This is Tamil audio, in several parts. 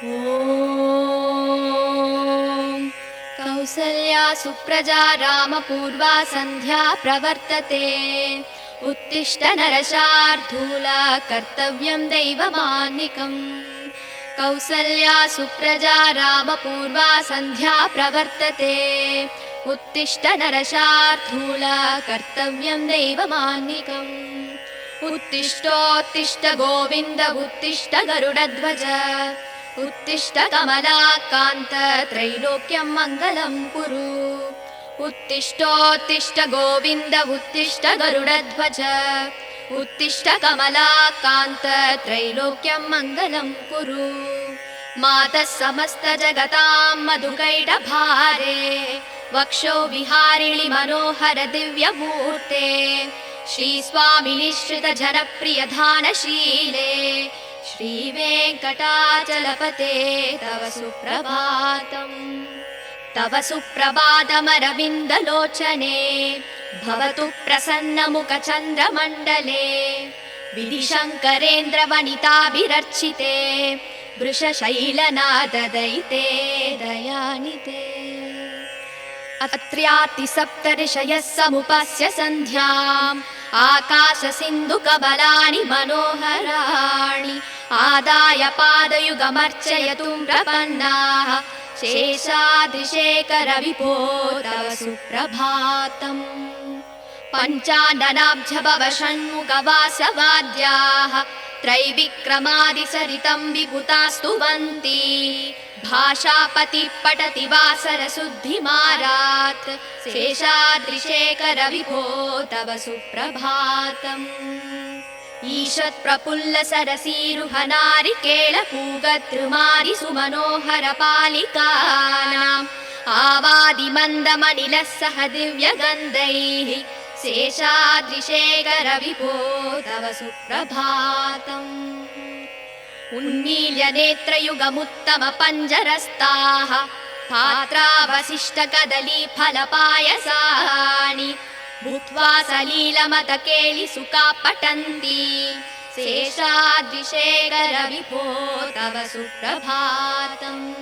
ॐ कौसल्या सुप्रजा रामपूर्वा सन्ध्या प्रवर्तते। उत्तिष्ठ नरशार्दूला कर्तव्यं दैवमान्निकम्। कौसल्या सुप्रजा रामपूर्वा सन्ध्या प्रवर्तते। उत्तिष्ठ नरशार्दूला कर्तव्यं दैवमान्निकम्। उत्तिष्ठोत्तिष्ठ गोविन्द उत्तिष्ठ गरुडध्वज। उत्तिष्ठ कमलाकान्त त्रैलोक्यं मङ्गलं कुरु। उत्तिष्ठोत्तिष्ठ गोविन्द उत्तिष्ठ गरुडध्वज। उत्तिष्ठ कमलाकान्त त्रैलोक्यं मङ्गलं कुरु। मातः समस्त जगतां मधुकैटभारे। वक्षो विहारिणि मनोहर दिव्यमूर्ते। श्रीस्वामिनि श्रित जनप्रिय धानशीले। श्रीवेङ्कटाचलपते तव सुप्रभातम्। तव सुप्रभातमरविन्दलोचने। भवतु प्रसन्नमुखचन्द्रमण्डले। विधिशङ्करेन्द्रवनिताभिरर्चिते। वृषशैलनाददयिते दयानिते। अत्र्यातिसप्तऋषयः समुपस्य सन्ध्याम्। आकाशसिन्धुकमलानि मनोहराणि। आदाय पादयुगमर्चयतुं प्रपन्नाः। शेषाद्रिशेखर विभो तव सुप्रभातम्। पञ्चाननाब्ज भव षण्मुखवासवाद्याः। त्रैविक्रमादिसरितं विभुतास्तुवन्ति। भाषापतिः पठति वासरशुद्धिमारात्। शेषाद्रिशेखर विभो तव सुप्रभातम्। ईषत् प्रफुल्ल सरसीरुहनारिकेळपूगद्रुमादि सुमनोहर पालिकानाम्। आवादिमन्दमनिलः सह दिव्यगन्धैः। शेषाद्रिशेखर विभो तव सुप्रभातम्। उन्मील्य नेत्रयुगमुत्तम पञ्जरस्ताः। पात्रावशिष्ट कदली फलपायसानि। भूत्वा सलीलमतकेलि सुखा पठन्ति। शेषाद्रिशेखर विभो तव सुप्रभातम्।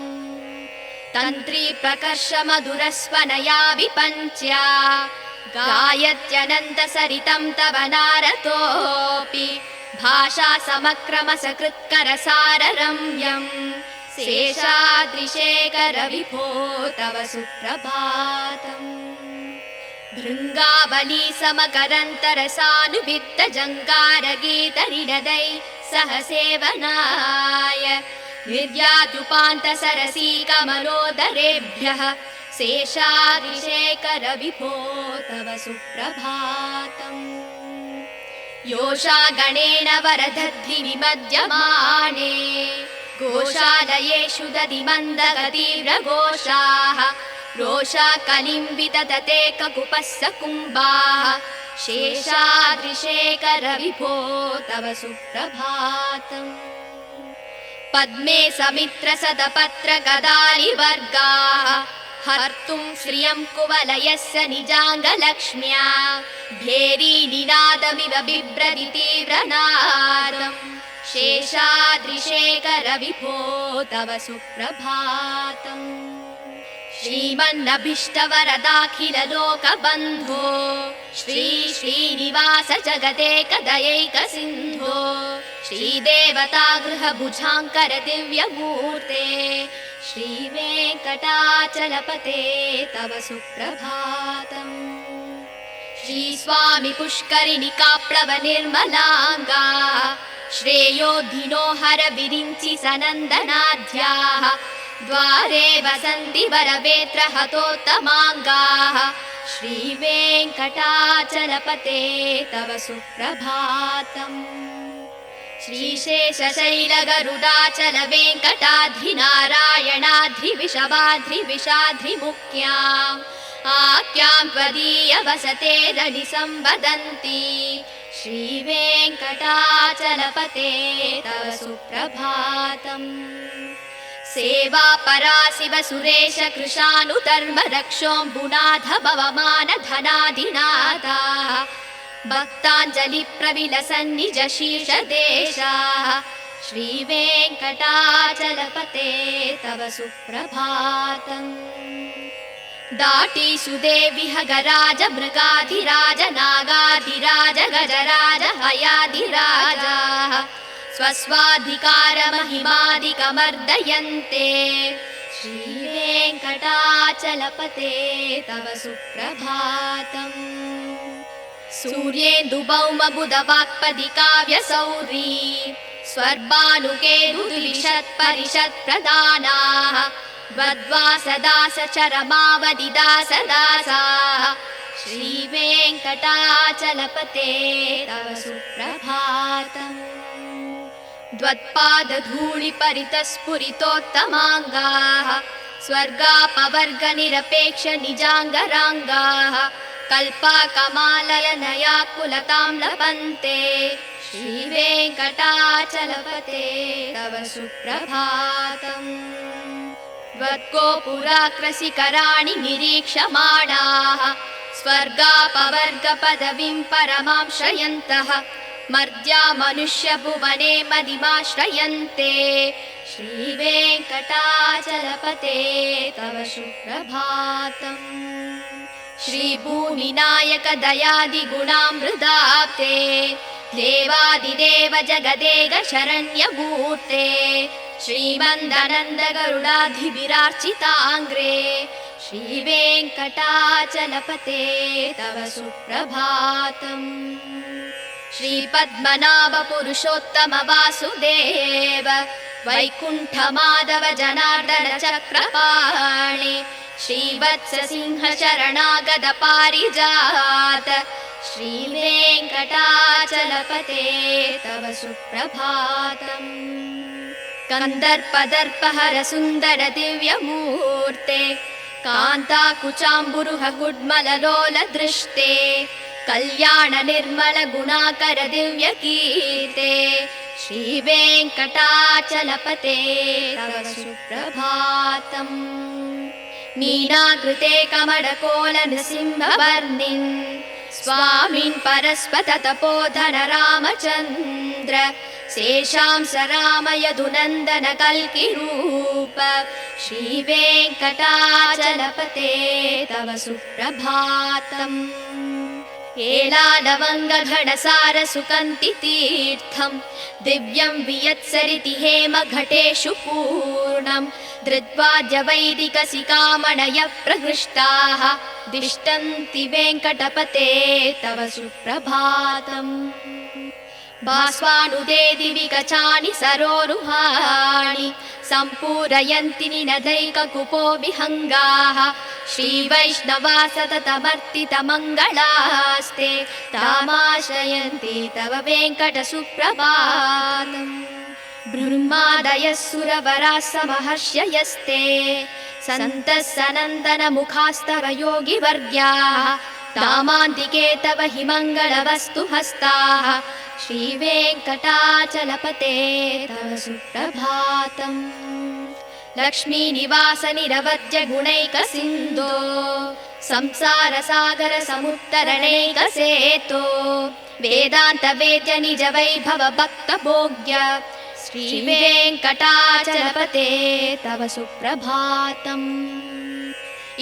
तन्त्री प्रकर्ष मधुरस्वनया विपञ्च्या। गायत्यनन्त सरितं तव नारतोऽपि। भाषा समक्रम सकृत्करसाररम्यम्। शेषाद्रिशेखर विभो तव सुप्रभातम्। भृङ्गावली समकरन्तरसानुवित्त जङ्गारगीतनिनदै सह सेवनाय। निर्याद्युपान्त सरसी कमलोदरेभ्यः। शेषाद्रिशेखर विभो तव सुप्रभातम्। योषा गणेन वरदध्नि विमध्यमाने। गोशालयेषु दधिमन्दगतीव्रघोषाः। रोषा कलिं विदधते ककुपस्स कुम्भाः। शेषाद्रिशेखर विभो तव सुप्रभातम्। पद्मे समित्र सदपत्र गदारिवर्गाः। हर्तुं श्रियं कुवलयस्य निजाङ्गलक्ष्म्या। भेरी निनादमिव बिभ्रति तीव्रनादम्। शेषाद्रिशेखर विभो तव सुप्रभातम्। श्रीमन्नभीष्टवरदाखिल लोकबन्धो। श्री श्रीनिवास जगदेकदयैक सिन्धो। श्रीदेवता गृहभुजाङ्कर दिव्यमूर्ते। श्रीवेङ्कटाचलपते तव सुप्रभातम्। श्रीस्वामि पुष्करिणिकाप्लव निर्मलाङ्गा। श्रेयोधिनो हर विरिञ्चि सनन्दनाद्याः। द्वारे वसन्ति वरवेत्र हतोत्तमाङ्गाः। श्रीवेङ्कटाचलपते तव सुप्रभातम्। श्रीशेषशैलगरुडाचल वेङ्कटाद्रिनारायणाद्रिविषवाद्रिविषाद्रिमुख्याम्। आख्यां त्वदीय वसतेरनि संवदन्ति। श्रीवेङ्कटाचलपते तव सुप्रभातम्। सेवा परा शिव सुरेश कृशानुधर्म रक्षोऽम्बुनाथ भवमान धनाधिनाथा। भक्ताञ्जलि प्रविलसन्निज शीर्षदेशाः। श्रीवेङ्कटाचलपते तव सुप्रभातम् दाटीषु देविह गराज मृगाधिराज नागाधिराज गजराज हयाधिराजाः स्वस्वाधिकारमहिमादिकमर्दयन्ते श्रीवेङ्कटाचलपते तव सुप्रभातम् सूर्येन्दुभौमबुधवाक्पदि काव्यसौरी स्वर्भानुकेरुद्विषत्परिषत्प्रदानाः द्वद्वासदासचरमावदिदासदासाः श्रीवेङ्कटाचलपते तव सुप्रभातम् द्वत्पादधूलिपरितस्फुरितोत्तमाङ्गाः स्वर्गापवर्गनिरपेक्षनिजाङ्गराङ्गाः कल्पाकमाललनयाकुलतां लभन्ते श्रीवेङ्कटाचलपते तव सुप्रभातम् त्वद्गोपुराकृशिखराणि निरीक्षमाणाः स्वर्गापवर्गपदवीं परमां श्रयन्तः मर्त्या मनुष्यभुवने मदिमाश्रयन्ते श्रीवेङ्कटाचलपते तव सुप्रभातम् श्रीभूमिनायक दयादिगुणामृताप्ते देवादिदेव जगदेक शरण्यमूर्ते श्रीमन्दनन्द गरुडाधिभिरार्चिताङ्ग्रे श्रीवेङ्कटाचलपते तव सुप्रभातम् श्रीपद्मनाभ पुरुषोत्तम वासुदेव वैकुण्ठमाधव जनार्दन चक्रपाणि श्रीवत्स सिंह शरणागत पारिजात श्रीवेङ्कटाचलपते तव सुप्रभातम् कन्दर्पदर्पहर सुन्दर दिव्यमूर्ते कान्ताकुचाम्बुरुह गुड्मललोल दृष्टे कल्याण निर्मल गुणाकर दिव्यकीर्ते श्रीवेङ्कटाचलपते तव सुप्रभातम् मीनाकृते कमलकोल नृसिंहवर्णिन् स्वामिन् परस्पत तपोधन रामचन्द्र शेषांस राम यदुनन्दन कल्किरूप श्रीवेङ्कटाचलपते तव सुप्रभातम् एलालवङ्गघनसार सुकन्ति तीर्थम् दिव्यं वियत्सरिति हेम घटेषु पूर्णम् धृत्वाद्य वैदिकसिकामणयः प्रहृष्टाः दिष्टन्ति वेङ्कटपते तव सुप्रभातम् भास्वानुदे दिवि गचानि सरोरुहाणि सम्पूरयन्ति निनदैककुपो विहङ्गाः श्रीवैष्णवा सततमर्तितमङ्गलास्ते तामाश्रयन्ति तव वेङ्कटसुप्रभातम् ब्रह्मादयः सुरवराः समहर्षयस्ते सन्तः सनन्दनमुखास्तव योगिवर्ग्याः तामान्तिके तव हि मङ्गलवस्तु हस्ताः श्रीवेङ्कटाचलपते तव सुप्रभातम् लक्ष्मीनिवास निरवद्य गुणैकसिन्धो संसारसागर समुत्तरणैकसेतो वेदान्त वेद्य निज वैभव भक्तभोग्य श्रीवेङ्कटाचलपते तव सुप्रभातम्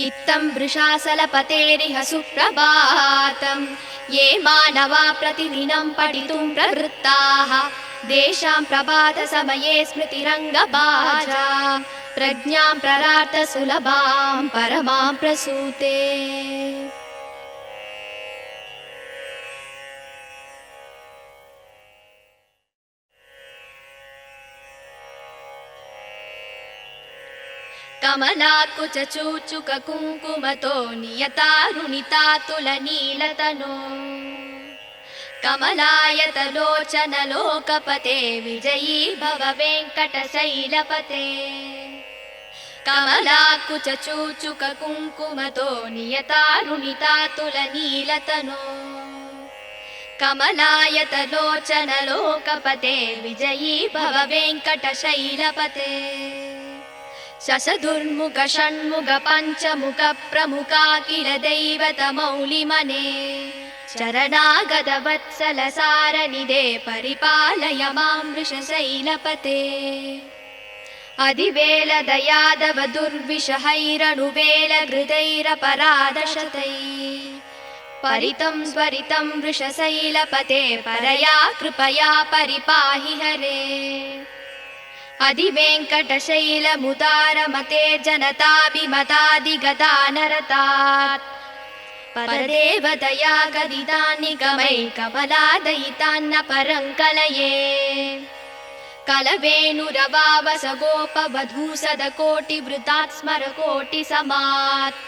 इत्थं वृषाचलपतेरिह सुप्रभातम् ये मानवा प्रतिदिनं पठितुं प्रवृत्ताः तेषां प्रभातसमये स्मृतिरङ्गभाजा प्रज्ञां प्ररार्थ सुलभां परमां प्रसूते कमलाकुचूचुक कुङ्कुमतो नियतारुणितातुलनीलतनो कमलायतलोचन लोकपते विजयी भव वेङ्कटशैलपते कमलाकुचूचुक कुङ्कुमतो नियतारुणितातुलनीलतनो कमलायतलोचन लोकपते विजयी भव वेङ्कटशैलपते शशधुर्मुख षण्मुख पञ्चमुख प्रमुखाखिल दैवतमौलिमने चरणागतवत्सलसारनिधे परिपालय मां वृषशैलपते अधिवेलदयादव दुर्विषहैरनुवेलहृदैरपराधशतैः परितं स्वरितं वृषशैलपते परया कृपया परिपाहि हरे अधिवेङ्कटशैलमुदारमते जनताभिमतादिगदानरतात् परदेवदया गदितान्निगमै कमलादयितान्न परं कलये कलवेणुरवावस गोपवधूसदकोटिवृतात् स्मरकोटिसमात्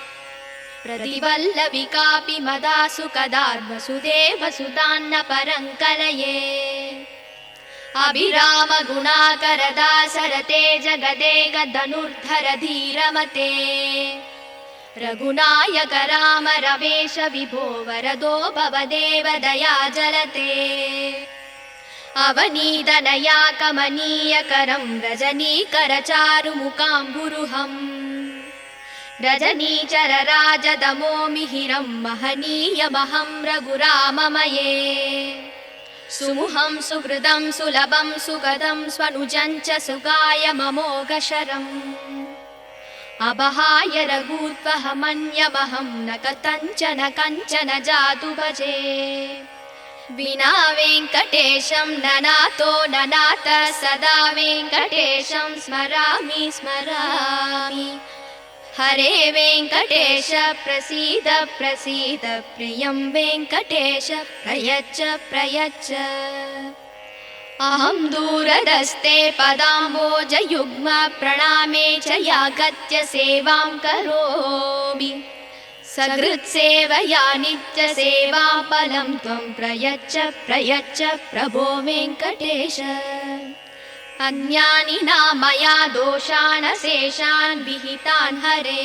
प्रतिवल्लविकापि मदासु कदार्वसुदेवसुतान्न परं कलये अभिराम गुणाकरदासरते जगदेक धनुर्धर धीरमते रघुनायक राम रमेश विभो वरदो भवदेव दया जलते अवनीतनया कमनीयकरं रजनीकरचारुमुकाम्बुरुहम् रजनीचरराजतमो मिहिरं महनीयमहं रघुराममये सुमुहं सुहृदं सुलभं सुगदं स्वनुजं च सुगाय ममोघशरम् अबहाय रघूत्वहमन्यमहं न कथञ्चन कञ्चन जातु भजे विना वेङ्कटेशं ननातो ननाथ सदा वेङ्कटेशं स्मरामि स्मरामि हरे वेङ्कटेश प्रसीद प्रसीद प्रियं वेङ्कटेश प्रयच्छ प्रयच्छ अहं दूरदस्ते पदाम्बोजयुग्म प्रणामे च यागत्य सेवां करोमि सकृत्सेवया नित्यसेवां फलं त्वं प्रयच्छ प्रयच्छ प्रभो वेङ्कटेश अज्ञानिना मया दोषान् शेषान् विहितान् हरे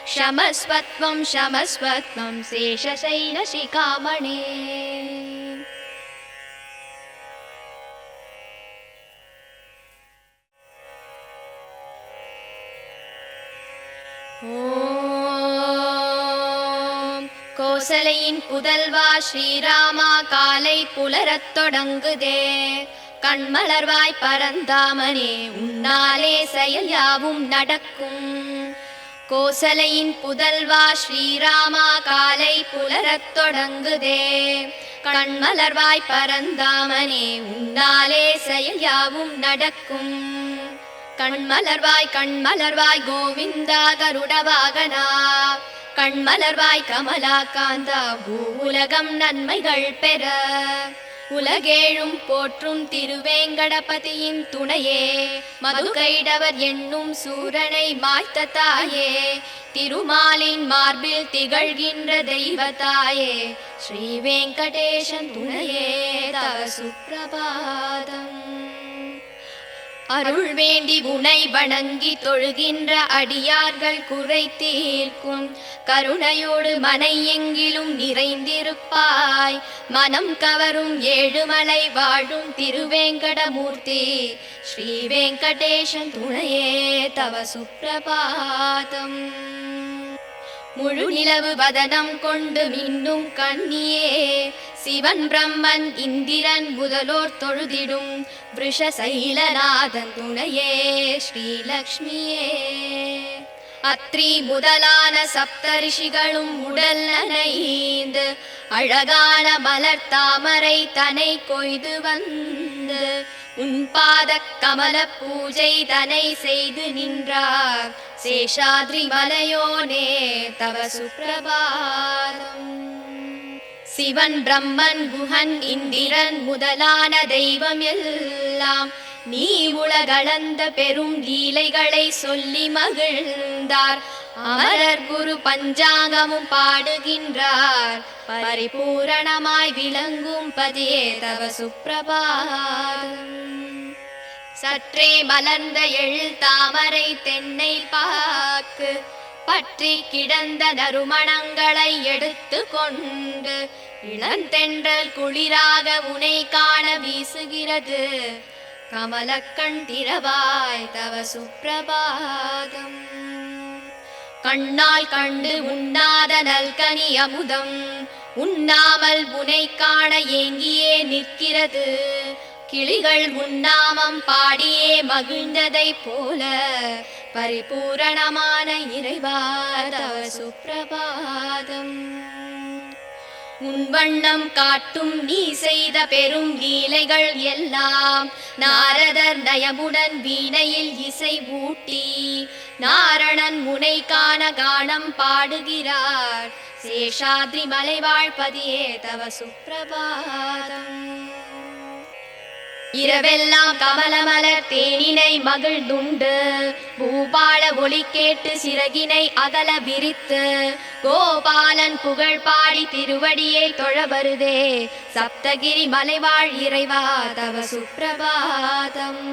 क्षमस्वत्वं क्षमस्वत्वं शेषशैलशिखामणे ஓம் கோசலையின் புதல்வா ஸ்ரீராமா காலை புலரத் தொடங்குதே கண்மலர்வாய் பரந்தாமனே உன்னாலே செயல் யாவும் நடக்கும் கோசலையின் புதல்வா ஸ்ரீராமா காலை புலரத் தொடங்குதே கண்மலர்வாய் பரந்தாமனே உன்னாலே செயல் யாவும் நடக்கும் கண்மலர்வாய் கோவிந்தா கருடவாகனா கண்மலர்வாய் கமலாகாந்தா பூவுலகம் நன்மைகள் பெற உலகேழும் போற்றும் திருவேங்கடபதியின் துணையே மதுகைடவர் என்னும் சூரனை மாய்த்த தாயே திருமாலின் மார்பில் திகழ்கின்ற தெய்வத்தாயே ஸ்ரீ வெங்கடேசன் துணையே தவ சுப்பிரபாதம் அருள் வேண்டி உனை வணங்கி தொழுகின்ற அடியார்கள் குறை தீர்க்கும் கருணையோடு மனை எங்கிலும் நிறைந்திருப்பாய் மனம் கவரும் ஏழுமலை வாழும் திருவேங்கடமூர்த்தி ஸ்ரீ வெங்கடேசன் துணையே தவ சுப்பிரபாதம் முழு நிலவு வதனம் கொண்டு மின்னும் கண்ணியே சிவன் பிரம்மன் இந்திரன் முதலோர் தொழுதிடும் விருஷசைலநாதன் துணையே ஸ்ரீலக்ஷ்மியே அத்ரி முதலான சப்தரிஷிகளும் உடல் நனைந்து அழகான மலர் தாமரை தனை கொய்து வந்து உன் பாத கமல பூஜை தனை செய்து நின்றார் சேஷாத்ரி மலையோனே தவ சுப்பிரபாதம் சிவன் பிரம்மன் குஹன் இந்திரன் முதலான தெய்வம் எல்லாம் நீ உலகளந்த பெரும் லீலைகளை சொல்லி மகிழ்ந்தார் அமரர் குரு பஞ்சாங்கமும் பாடுகின்றார் பரிபூரணமாய் விளங்கும் பதியே தவ சுப்பிரபாதம் சற்றே மலர்ந்த எழில் தாமரை தென்னை பாக்கு பற்றி கிடந்த நறுமணங்களை எடுத்து கொண்டு இளந்தென்றல் குளிராக உனை காண வீசுகிறது கமலக்கண் திறவாய் தவ சுப்பிரபாதம் கண்ணால் கண்டு உண்ணாத நல்கனி அமுதம் உண்ணாமல் உனை காண ஏங்கியே நிற்கிறது. கிளிகள் உன்னாமம் பாடியே மகிழ்ந்ததை போல பரிபூரணமான இறைவா தவ சுப்பிரபாதம். உன் வண்ணம் காட்டும் நீ செய்த பெரும் லீலைகள் எல்லாம் நாரதர் நயமுடன் வீணையில் இசை ஊட்டி நாரணன் முனை காண கானம் பாடுகிறார். சேஷாத்ரி மலைவாழ்பதியே தவ சுப்பிரபாதம். இரவெல்லாம் கமலமலர் தேனினை மகிழ்ந்துண்டு பூபால ஒளி கேட்டு சிறகினை அகல விரித்து கோபாலன் புகழ் பாடி திருவடியை தொழ வருதே சப்தகிரி மலைவாழ் இறைவா தவ சுப்பிரபாதம்.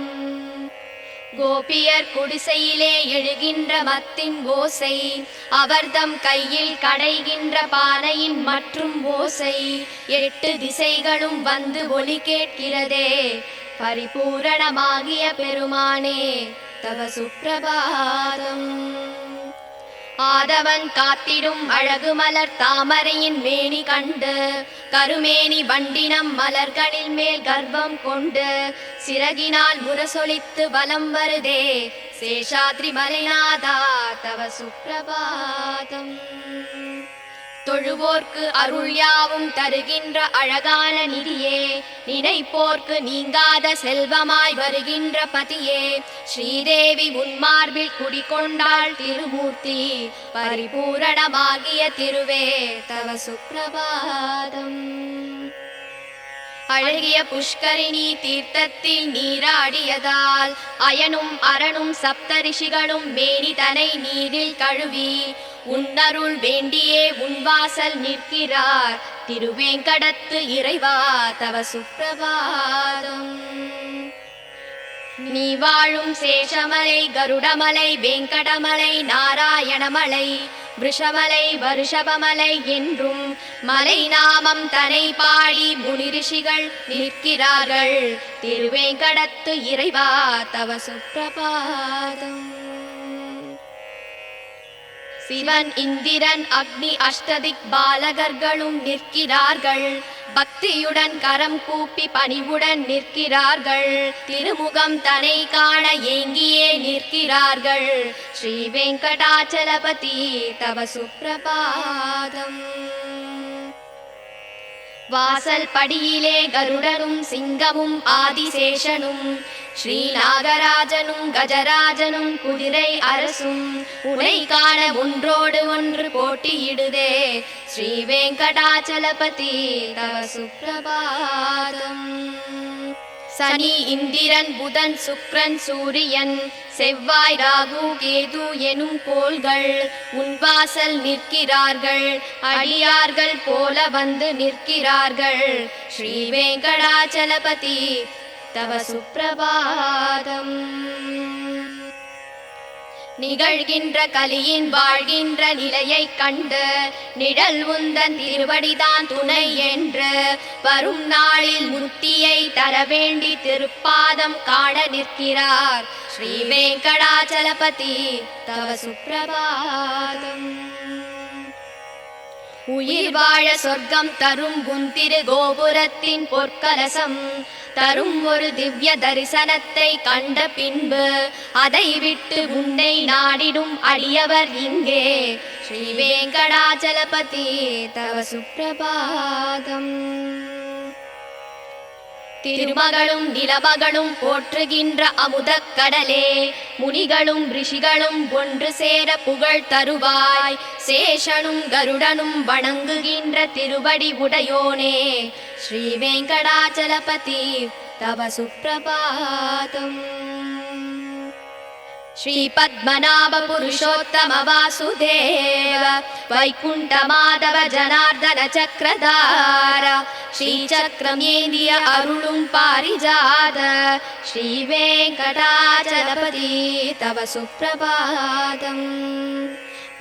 கோபியர் குடிசையிலே எழுகின்ற மத்தின் ஓசை அவர்தம் கையில் கடைகின்ற பானையின் மற்றும் ஓசை 8 திசைகளும் வந்து ஒலி கேட்கிறதே பரிபூரணமாகிய பெருமானே தவ சுப்பிரபாதம். ஆதவன் காத்திடும் அழகு மலர் தாமரையின் மேனி கண்டு கருமேனி வண்டினம் மலர்களில் மேல் கர்ப்பம் கொண்டு சிறகினால் முரசொலித்து வலம் வருதே சேஷாத்ரி மலைநாதா தவ சுப்பிரபாதம். தொழுவோர்க்கு அருள் யாவும் தருகின்ற அழகான நிதியே நினைப்போர்க்கு நீங்காத செல்வமாய் வருகின்ற பதியே ஸ்ரீதேவி உன்மார்பில் குடிகொண்டாள் திருமூர்த்தி பரிபூரணமாகிய திருவே தவ சுப்பிரபாதம். அழகிய புஷ்கரிணி தீர்த்தத்தில் நீராடியதால் அயனும் அரணும் சப்தரிஷிகளும் மேனி தனை நீரில் கழுவி உன்னருள் வேண்டியே உன்வாசல் நிற்கிறார் திருவேங்கடத்து இறைவா தவ சுப்பிரபாதம். நீ வாழும் சேஷமலை கருடமலை வெங்கடமலை நாராயணமலை விஷமலை வருஷபமலை என்றும் மலை நாமம் தனை பாடி முனிரிஷிகள் நிற்கிறார்கள் திருவேங்கடத்து இறைவா தவ சுப்பிரபாதம். சிவன் இந்திரன் அக்னி அஷ்டதிக் பாலகர்களும் நிற்கிறார்கள் பக்தியுடன் கரம் கூப்பி பணிவுடன் நிற்கிறார்கள் திருமுகம் தனை காண ஏங்கியே நிற்கிறார்கள் ஸ்ரீ வெங்கடாச்சலபதி தவ சுப்பிரபாதம். வாசல் படியிலே கருடனும் சிங்கமும் ஆதிசேஷனும் ஸ்ரீ நாகராஜனும் கஜராஜனும் குதிரை அரசும் உனை காண ஒன்றோடு ஒன்று போட்டியிடுதே ஸ்ரீ வெங்கடாச்சலபதி தவ சுப்பிரபாதம். சனி இந்திரன் புதன் சுக்கிரன் சூரியன் செவ்வாய் ராகு கேது எனும் கோள்கள் உன்வாசல் நிற்கிறார்கள் அடியார்கள் போல வந்து நிற்கிறார்கள் ஸ்ரீ வெங்கடாச்சலபதி தவ சுப்பிரபாதம். நிகழ்கின்ற கலியின் வாழ்கின்ற நிலையை கண்டு நிழல் உந்தன் திருவடிதான் துணை என்று வரும் நாளில் முக்தியை தர வேண்டி திருப்பாதம் காண நிற்கிறார் ஸ்ரீ வெங்கடாச்சலபதி தவ சுப்பிரபாதம். உயிர் வாழ சொர்க்கம் தரும் உன் திரு கோபுரத்தின் பொற்கலசம் தரும் ஒரு திவ்ய தரிசனத்தை கண்ட பின்பு அதை விட்டு உன்னை நாடிடும் அடியவர் இங்கே ஸ்ரீ வெங்கடாச்சலபதி தவ சுப்பிரபாதம். திருமகளும் நிலமகளும் போற்றுகின்ற அமுதக் கடலே முனிகளும் ரிஷிகளும் ஒன்று சேர புகழ் தருவாய் சேஷனும் கருடனும் வணங்குகின்ற திருவடி உடையோனே ஸ்ரீ வெங்கடாச்சலபதி தவ சுப்பிரபாதம். ஸ்ரீ பத்மநாப புருஷோத்தம வாசுதேவ வைகுண்ட மாதவ ஜனார்தன சக்கரதார ஸ்ரீ சக்கரம் ஏந்திய அருளும் பாரிஜாத ஸ்ரீ வெங்கடாச்சலபதி தவ சுப்பிரபாதம்.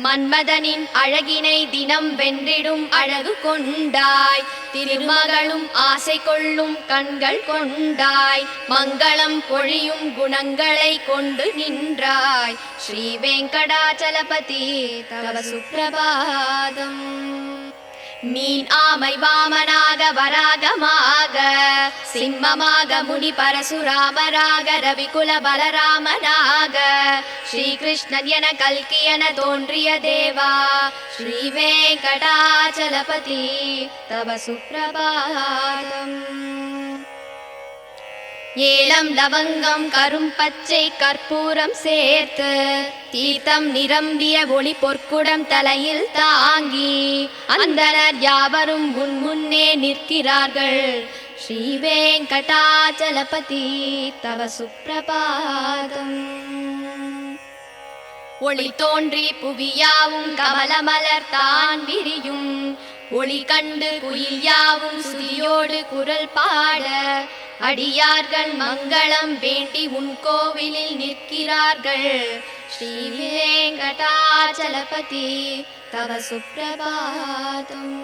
மன்மதனின் அழகினை தினம் வென்றிடும் அழகு கொண்டாய் திருமகளும் ஆசை கொள்ளும் கண்கள் கொண்டாய் மங்களம் பொழியும் குணங்களை கொண்டு நின்றாய் ஸ்ரீ வெங்கடாச்சலபதி தவ சுப்பிரபாதம். மீன் ஆமை வாமனாக வராகமாக சிம்மமாக முனி பரசுராமராக ரவிகுல பலராமனாக ஸ்ரீகிருஷ்ணன் என கல்கி என தோன்றிய தேவா ஸ்ரீ வெங்கடாச்சலபதி தவ சுப்ரபாதம். ஏலம் லவங்கம் கரும் பச்சை கற்பூரம் சேர்த்து தீர்த்தம் நிரம்பிய ஒளி பொற்குடம் தலையில் தாங்கி அந்தனர் யாவரும் முன்னே நிற்கிறார்கள். ஸ்ரீ வெங்கடாச்சலபதி தவ சுப்ரபாதம். ஒளி தோன்றி புவியாவும் கமலமலர் தான் விரியும் ஒளி கண்டு குயில் யாவும் சுதியோடு குரல் பாட அடியார்கள் மங்களம் வேண்டி உன் கோவிலில் நிற்கிறார்கள். ஸ்ரீ வெங்கடாச்சலபதி தவ சுப்ரபாதம்.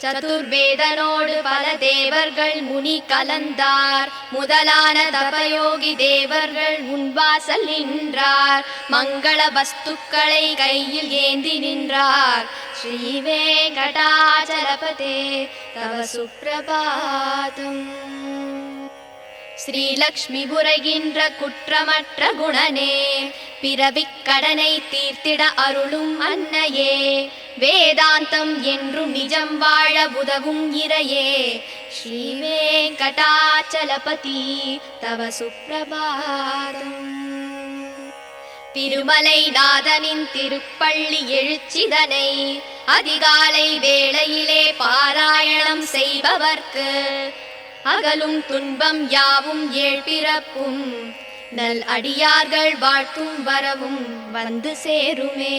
சதுர்வேதனோடு பல தேவர்கள் முனி கலந்தார் முதலான தபயோகி தேவர்கள் முன்வாசல் நின்றார். மங்கள வஸ்துக்களை கையில் ஏந்தி நின்றார். ஸ்ரீ வெங்கடாச்சலபதி தவ சுப்ரபாதம். ஸ்ரீலக்ஷ்மி புரைகின்ற குற்றமற்ற குணனே பிறவிக் கடனை தீர்த்திட அருளும் அன்னையே வேதாந்தம் என்றும் நிஜம் வாழ உதவும் இறையே. ஸ்ரீ வெங்கடாச்சலபதி தவ சுப்ரபாதம். திருமலை நாதனின் திருப்பள்ளி எழுச்சிதனை அதிகாலை வேளையிலே பாராயணம் செய்பவர்க்கு அகலும் துன்பம் யாவும் ஏழ்பிறப்பும் நல் அடியார்கள் வாழ்த்தும் வரவும் வந்து சேருமே.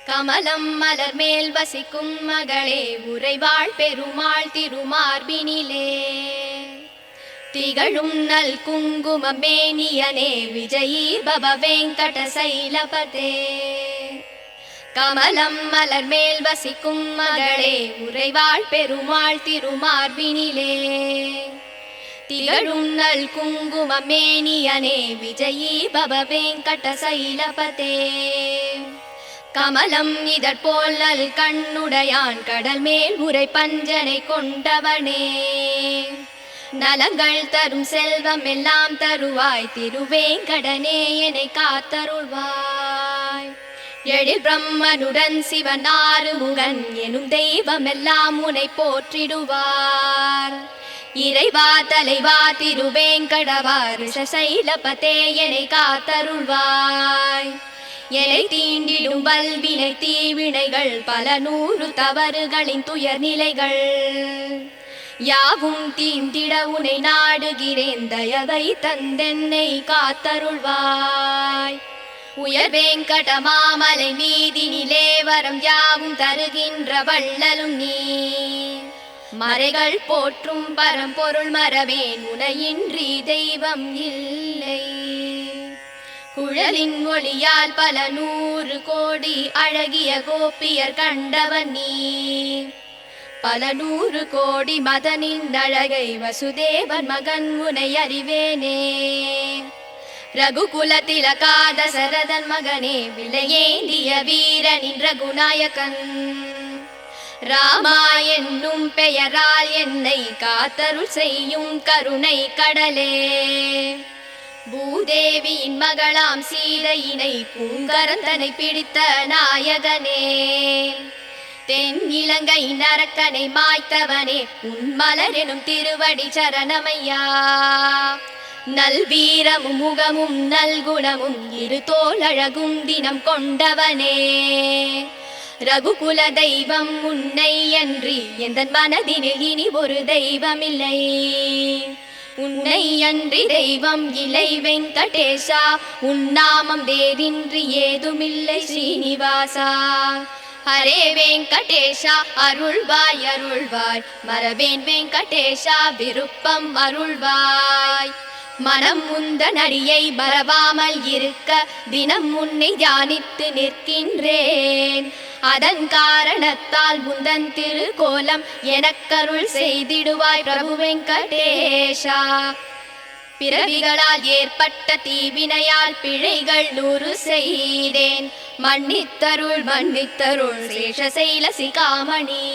கமலம் மலர் மேல் வசிக்கும் மகளே உறைவாள் பெருமாள் திருமார்பினிலே திகழும் நல் குங்குமம் மேனியனே விஜயீ பவ வெங்கட சைலபதே. கமலம் மலர் மேல் வசிக்கும் மகளே உறைவாள் பெருமாள் திருமார்பினிலே திகழும் நல் குங்குமம் மேனியனே விஜயீ பவ வெங்கட சைலபதே. கமலம் இதற்போல் நல் கண்ணுடையான் கடல் மேல் உரை பஞ்சனை கொண்டவனே நலங்கள் தரும் செல்வம் எல்லாம் தருவாய் திருவேங்கடனே என்னை காத்தருள்வாய். எழில் பிரம்மனுடன் சிவன் ஆறுமுகன் எனும் தெய்வம் எல்லாம் உன்னை போற்றிடுவார். இறைவா தலைவா திருவேங்கடவா ரிஷசைலபதே என்னை காத்தருள்வாய். எனை தீண்டிடும் வல்வினை தீவினைகள் பல நூறு தவறுகளின் துயர் நிலைகள் யாவும் தீண்டிட உனை நாடுகிறேன் தயவை தந்தென்னை காத்தருள்வாய். உயர் வெங்கட மாமலை மீதினிலே வரம் யாவும் தருகின்ற வள்ளலும் நீ மறைகள் போற்றும் பரம்பொருள் மறவேன் உனையின்றி தெய்வம் இல்லை. குழலின் ஒளியால் பல நூறு கோடி அழகிய கோபியர் கண்டவன் நீ பல நூறு கோடி மதனின் அழகை வசுதேவன் மகன் உனை அறிவேனே. ரகுகுல திலகா தசரதன் மகனே விலையேந்திய வீரனின் ரகுநாயகன் ராமா என்னும் பெயரால் என்னை காத்தருள் செய்யும் கருணை கடலே. பூதேவியின் மகளாம் சீதையினை பூங்கரந்தனை பிடித்த நாயகனே தென் இலங்கை நரக்கனை மாய்த்தவனே உன் மலர் எனும் திருவடி சரணமையா. நல்வீரமும் முகமும் நல்குணமும் இரு தோளழகும் தினம் கொண்டவனே ரகுகுல தெய்வம் உன்னை அன்றி எந்தன் மனதினில் இனி ஒரு தெய்வமில்லை. உன்னை அன்றி தெய்வம் இலை வெங்கடேஷா உன் நாமம் வேறின்றி ஏதுமில்லை ஸ்ரீனிவாசா. ஹரே வெங்கடேஷா அருள்வாய் அருள்வாய் மரவேன் வெங்கடேஷா விருப்பம் அருள்வாய். மனம் முந்தன் அடியை மறவாமல் இருக்க தினம் உன்னை தியானித்து நிற்கின்றேன். அதன் காரணத்தால் முந்தன் திருக்கோலம் எனக்கருள் செய்திடுவாய் பிரபு வெங்கடேஷா. பிறவிகளால் ஏற்பட்ட தீவினையால் பிழைகள் 100 செய்தேன், மன்னித்தருள் மன்னித்தருள் சேஷசைல சிகாமணி.